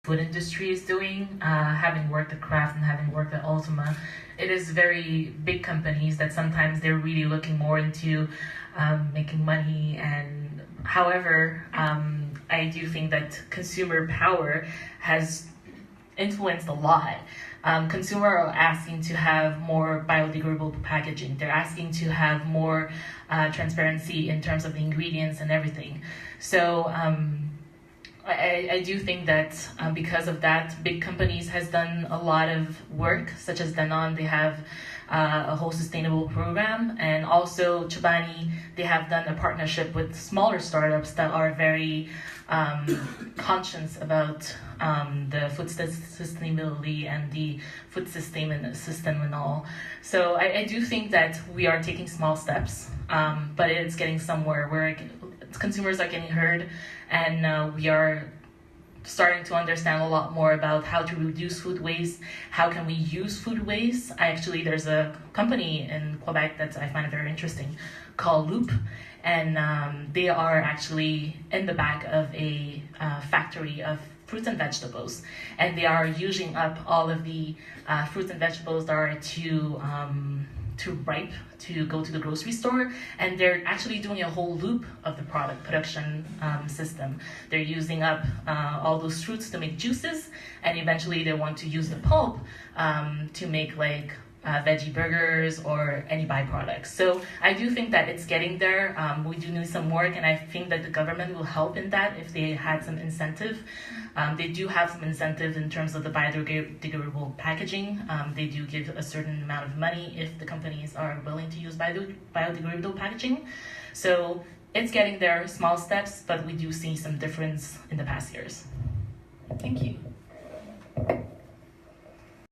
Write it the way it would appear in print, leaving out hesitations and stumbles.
food industry is doing, having worked at Kraft and having worked at Ultima. It is very big companies that sometimes they're really looking more into making money. And however, I do think that consumer power has influenced a lot. Consumers are asking to have more biodegradable packaging. They're asking to have more transparency in terms of the ingredients and everything. So I do think that because of that, big companies has done a lot of work, such as Danone. They have a whole sustainable program, and also Chobani, they have done a partnership with smaller startups that are very conscious about the food sustainability and the food system and all. So I do think that we are taking small steps, but it's getting somewhere where consumers are getting heard, and we are starting to understand a lot more about how to reduce food waste, how can we use food waste. There's a company in Quebec that I find very interesting called Loop, and they are actually in the back of a factory of fruits and vegetables, and they are using up all of the fruits and vegetables that are too ripe to go to the grocery store, and they're actually doing a whole loop of the product production system. They're using up all those fruits to make juices, and eventually they want to use the pulp to make like veggie burgers or any byproducts. So I do think that it's getting there. We do need some work, and I think that the government will help in that if they had some incentive. They do have some incentive in terms of the biodegradable packaging. They do give a certain amount of money if the companies are willing to use biodegradable packaging. So it's getting there, small steps, but we do see some difference in the past years. Thank you.